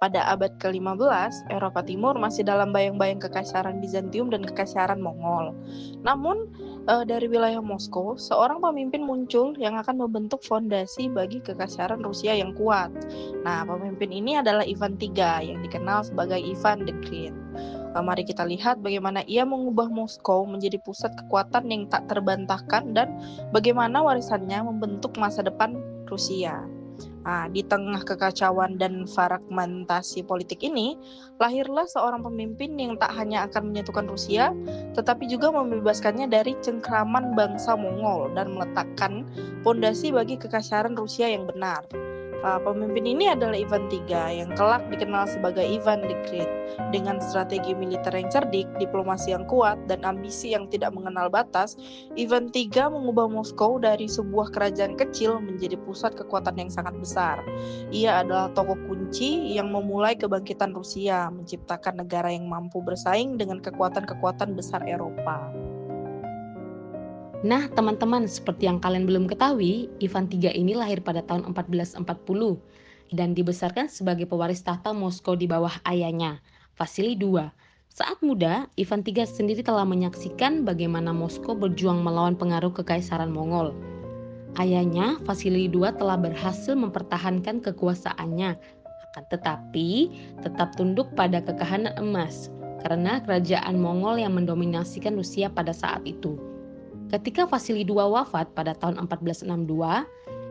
Pada abad ke-15, Eropa Timur masih dalam bayang-bayang kekaisaran Bizantium dan kekaisaran Mongol. Namun, dari wilayah Moskow, seorang pemimpin muncul yang akan membentuk fondasi bagi kekaisaran Rusia yang kuat. Nah, pemimpin ini adalah Ivan III yang dikenal sebagai Ivan the Great. Mari kita lihat bagaimana ia mengubah Moskow menjadi pusat kekuatan yang tak terbantahkan dan bagaimana warisannya membentuk masa depan Rusia. Nah, di tengah kekacauan dan fragmentasi politik ini, lahirlah seorang pemimpin yang tak hanya akan menyatukan Rusia, tetapi juga membebaskannya dari cengkraman bangsa Mongol dan meletakkan fondasi bagi kekaisaran Rusia yang benar. Pemimpin ini adalah Ivan III yang kelak dikenal sebagai Ivan the Great. Dengan strategi militer yang cerdik, diplomasi yang kuat, dan ambisi yang tidak mengenal batas, Ivan III mengubah Moskow dari sebuah kerajaan kecil menjadi pusat kekuatan yang sangat besar. Ia adalah tokoh kunci yang memulai kebangkitan Rusia, menciptakan negara yang mampu bersaing dengan kekuatan-kekuatan besar Eropa. Nah, teman-teman, seperti yang kalian belum ketahui, Ivan III ini lahir pada tahun 1440 dan dibesarkan sebagai pewaris tahta Moskow di bawah ayahnya, Vasily II. Saat muda, Ivan III sendiri telah menyaksikan bagaimana Moskow berjuang melawan pengaruh kekaisaran Mongol. Ayahnya, Vasily II, telah berhasil mempertahankan kekuasaannya, akan tetapi tetap tunduk pada kekahanan emas karena kerajaan Mongol yang mendominasikan Rusia pada saat itu. Ketika Vasily II wafat pada tahun 1462,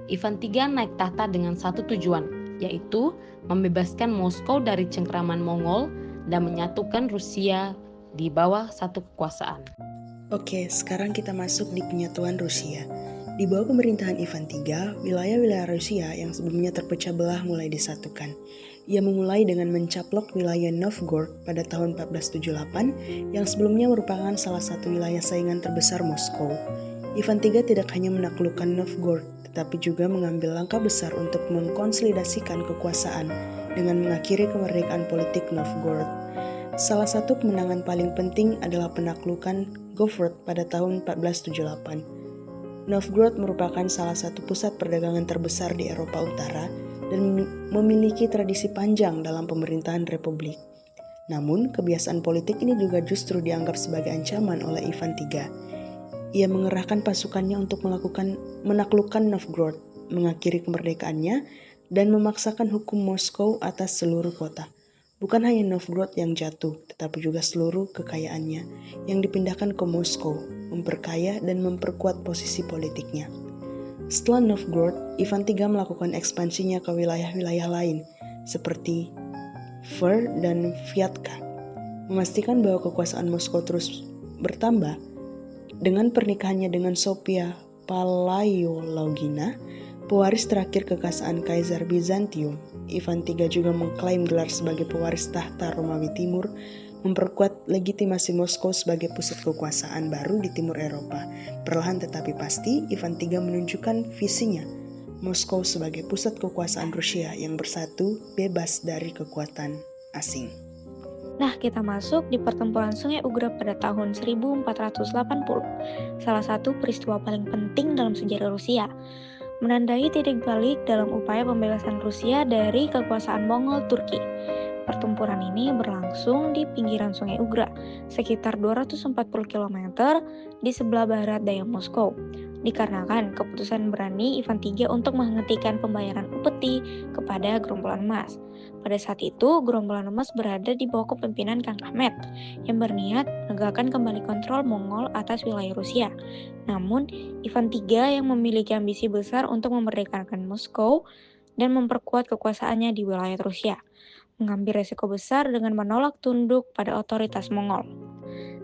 Ivan III naik tahta dengan satu tujuan, yaitu membebaskan Moskow dari cengkraman Mongol dan menyatukan Rusia di bawah satu kekuasaan. Oke, sekarang kita masuk di penyatuan Rusia. Di bawah pemerintahan Ivan III, wilayah-wilayah Rusia yang sebelumnya terpecah belah mulai disatukan. Ia memulai dengan mencaplok wilayah Novgorod pada tahun 1478 yang sebelumnya merupakan salah satu wilayah saingan terbesar Moskow. Ivan III tidak hanya menaklukkan Novgorod, tetapi juga mengambil langkah besar untuk mengkonsolidasikan kekuasaan dengan mengakhiri kemerdekaan politik Novgorod. Salah satu kemenangan paling penting adalah penaklukan Govord pada tahun 1478. Novgorod merupakan salah satu pusat perdagangan terbesar di Eropa Utara dan memiliki tradisi panjang dalam pemerintahan republik. Namun, kebiasaan politik ini juga justru dianggap sebagai ancaman oleh Ivan III. Ia mengerahkan pasukannya untuk menaklukkan Novgorod, mengakhiri kemerdekaannya, dan memaksakan hukum Moskow atas seluruh kota. Bukan hanya Novgorod yang jatuh, tetapi juga seluruh kekayaannya yang dipindahkan ke Moskow, memperkaya dan memperkuat posisi politiknya. Setelah Novgorod, Ivan III melakukan ekspansinya ke wilayah-wilayah lain seperti Tver dan Vyatka, memastikan bahwa kekuasaan Moskow terus bertambah. Dengan pernikahannya dengan Sofia Palaiologina, pewaris terakhir kekuasaan Kaisar Bizantium, Ivan III juga mengklaim gelar sebagai pewaris tahta Romawi Timur, memperkuat legitimasi Moskow sebagai pusat kekuasaan baru di timur Eropa. Perlahan tetapi pasti, Ivan III menunjukkan visinya, Moskow sebagai pusat kekuasaan Rusia yang bersatu, bebas dari kekuatan asing. Nah, kita masuk di pertempuran Sungai Ugra pada tahun 1480, salah satu peristiwa paling penting dalam sejarah Rusia, menandai titik balik dalam upaya pembebasan Rusia dari kekuasaan Mongol Turki. Pertempuran ini berlangsung di pinggiran Sungai Ugra, sekitar 240 km di sebelah barat daya Moskow, dikarenakan keputusan berani Ivan III untuk menghentikan pembayaran upeti kepada gerombolan emas. Pada saat itu, gerombolan emas berada di bawah kepemimpinan Kang Ahmed, yang berniat menegakkan kembali kontrol Mongol atas wilayah Rusia. Namun, Ivan III yang memiliki ambisi besar untuk memerdekakan Moskow dan memperkuat kekuasaannya di wilayah Rusia, mengambil resiko besar dengan menolak tunduk pada otoritas Mongol.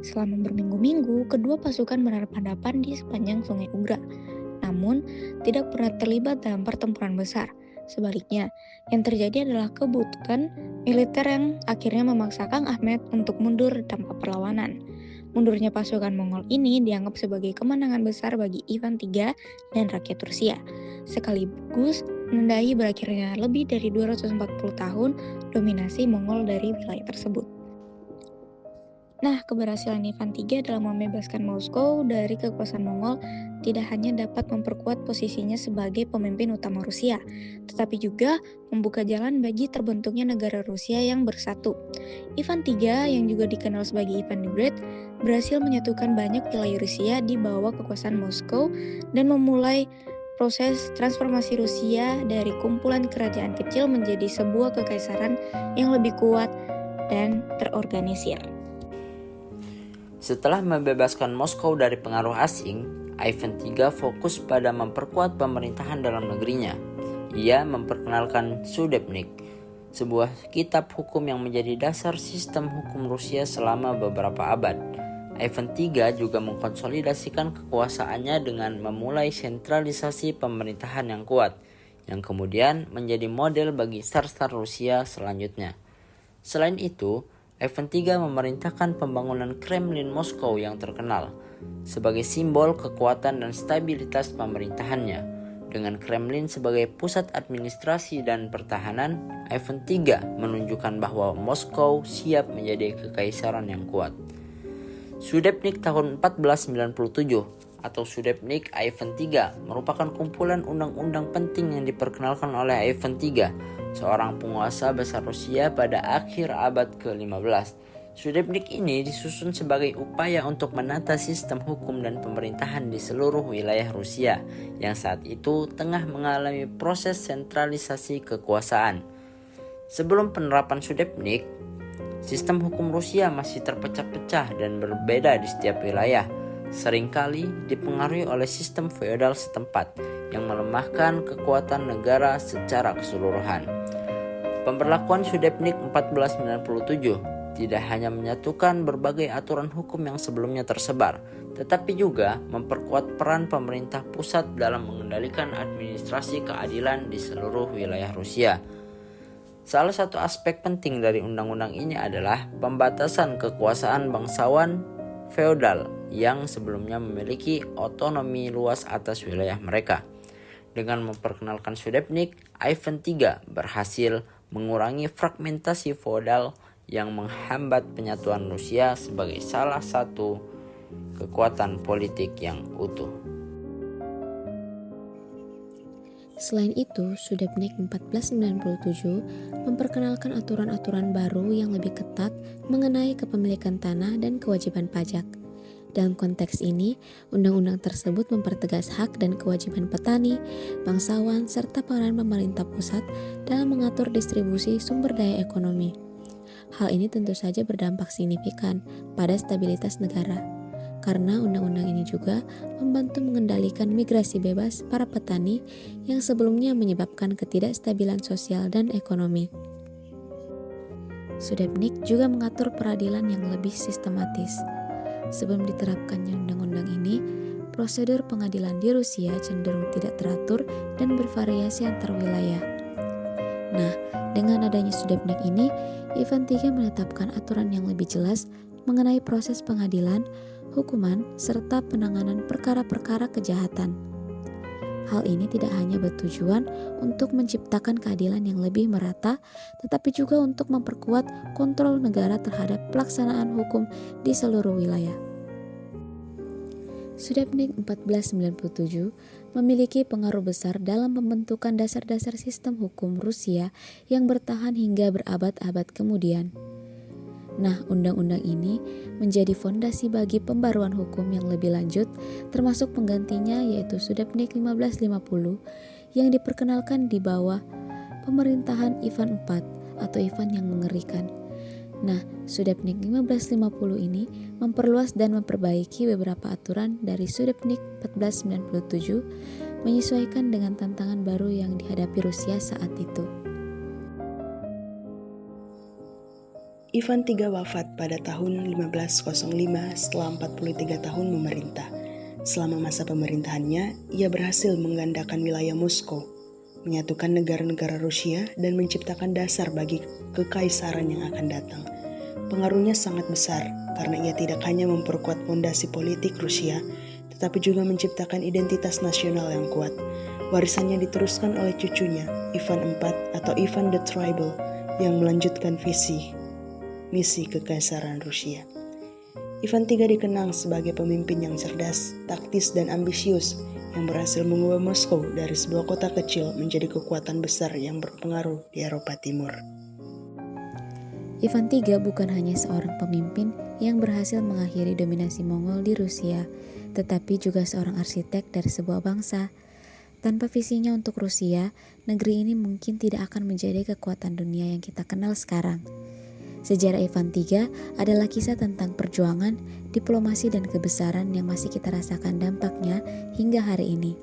Selama berminggu-minggu, kedua pasukan berhadapan di sepanjang Sungai Ugra, namun tidak pernah terlibat dalam pertempuran besar. Sebaliknya, yang terjadi adalah kebutuhan militer yang akhirnya memaksa Kang Ahmed untuk mundur tanpa perlawanan. Mundurnya pasukan Mongol ini dianggap sebagai kemenangan besar bagi Ivan III dan rakyat Rusia, sekaligus menandai berakhirnya lebih dari 240 tahun dominasi Mongol dari wilayah tersebut. Nah, keberhasilan Ivan III dalam membebaskan Moskow dari kekuasaan Mongol tidak hanya dapat memperkuat posisinya sebagai pemimpin utama Rusia, tetapi juga membuka jalan bagi terbentuknya negara Rusia yang bersatu. Ivan III, yang juga dikenal sebagai Ivan the Great, berhasil menyatukan banyak wilayah Rusia di bawah kekuasaan Moskow dan memulai proses transformasi Rusia dari kumpulan kerajaan kecil menjadi sebuah kekaisaran yang lebih kuat dan terorganisir. Setelah membebaskan Moskow dari pengaruh asing, Ivan III fokus pada memperkuat pemerintahan dalam negerinya. Ia memperkenalkan Sudebnik, sebuah kitab hukum yang menjadi dasar sistem hukum Rusia selama beberapa abad. Ivan III juga mengkonsolidasikan kekuasaannya dengan memulai sentralisasi pemerintahan yang kuat, yang kemudian menjadi model bagi Tsar-Tsar Rusia selanjutnya. Selain itu, Ivan III memerintahkan pembangunan Kremlin Moskow yang terkenal sebagai simbol kekuatan dan stabilitas pemerintahannya. Dengan Kremlin sebagai pusat administrasi dan pertahanan, Ivan III menunjukkan bahwa Moskow siap menjadi kekaisaran yang kuat. Sudebnik tahun 1497 atau Sudebnik Ivan III merupakan kumpulan undang-undang penting yang diperkenalkan oleh Ivan III, seorang penguasa besar Rusia pada akhir abad ke-15. Sudebnik ini disusun sebagai upaya untuk menata sistem hukum dan pemerintahan di seluruh wilayah Rusia yang saat itu tengah mengalami proses sentralisasi kekuasaan. Sebelum penerapan Sudebnik, sistem hukum Rusia masih terpecah-pecah dan berbeda di setiap wilayah, seringkali dipengaruhi oleh sistem feodal setempat yang melemahkan kekuatan negara secara keseluruhan. Pemberlakuan Sudebnik 1497 tidak hanya menyatukan berbagai aturan hukum yang sebelumnya tersebar, tetapi juga memperkuat peran pemerintah pusat dalam mengendalikan administrasi keadilan di seluruh wilayah Rusia. Salah satu aspek penting dari undang-undang ini adalah pembatasan kekuasaan bangsawan feodal yang sebelumnya memiliki otonomi luas atas wilayah mereka. Dengan memperkenalkan Sudebnik, Ivan III berhasil mengurangi fragmentasi feodal yang menghambat penyatuan Rusia sebagai salah satu kekuatan politik yang utuh. Selain itu, Sudebnik 1497 memperkenalkan aturan-aturan baru yang lebih ketat mengenai kepemilikan tanah dan kewajiban pajak. Dalam konteks ini, undang-undang tersebut mempertegas hak dan kewajiban petani, bangsawan, serta peran pemerintah pusat dalam mengatur distribusi sumber daya ekonomi. Hal ini tentu saja berdampak signifikan pada stabilitas negara, karena undang-undang ini juga membantu mengendalikan migrasi bebas para petani yang sebelumnya menyebabkan ketidakstabilan sosial dan ekonomi. Sudebnik juga mengatur peradilan yang lebih sistematis. Sebelum diterapkannya undang-undang ini, prosedur pengadilan di Rusia cenderung tidak teratur dan bervariasi antar wilayah. Nah, dengan adanya Sudebnik ini, Ivan III menetapkan aturan yang lebih jelas mengenai proses pengadilan, hukuman, serta penanganan perkara-perkara kejahatan. Hal ini tidak hanya bertujuan untuk menciptakan keadilan yang lebih merata, tetapi juga untuk memperkuat kontrol negara terhadap pelaksanaan hukum di seluruh wilayah. Sudebnik 1497 memiliki pengaruh besar dalam pembentukan dasar-dasar sistem hukum Rusia yang bertahan hingga berabad-abad kemudian. Nah, undang-undang ini menjadi fondasi bagi pembaruan hukum yang lebih lanjut, termasuk penggantinya yaitu Sudebnik 1550 yang diperkenalkan di bawah pemerintahan Ivan IV atau Ivan yang mengerikan. Nah, Sudebnik 1550 ini memperluas dan memperbaiki beberapa aturan dari Sudebnik 1497 menyesuaikan dengan tantangan baru yang dihadapi Rusia saat itu. Ivan III wafat pada tahun 1505 setelah 43 tahun memerintah. Selama masa pemerintahannya, ia berhasil menggandakan wilayah Moskow, menyatukan negara-negara Rusia, dan menciptakan dasar bagi kekaisaran yang akan datang. Pengaruhnya sangat besar karena ia tidak hanya memperkuat fondasi politik Rusia, tetapi juga menciptakan identitas nasional yang kuat. Warisannya diteruskan oleh cucunya, Ivan IV atau Ivan the Terrible, yang melanjutkan misi kekaisaran Rusia. Ivan III dikenang sebagai pemimpin yang cerdas, taktis, dan ambisius yang berhasil mengubah Moskow dari sebuah kota kecil menjadi kekuatan besar yang berpengaruh di Eropa Timur. Ivan III bukan hanya seorang pemimpin yang berhasil mengakhiri dominasi Mongol di Rusia, tetapi juga seorang arsitek dari sebuah bangsa. Tanpa visinya untuk Rusia, negeri ini mungkin tidak akan menjadi kekuatan dunia yang kita kenal sekarang. Sejarah Ivan III adalah kisah tentang perjuangan, diplomasi, dan kebesaran yang masih kita rasakan dampaknya hingga hari ini.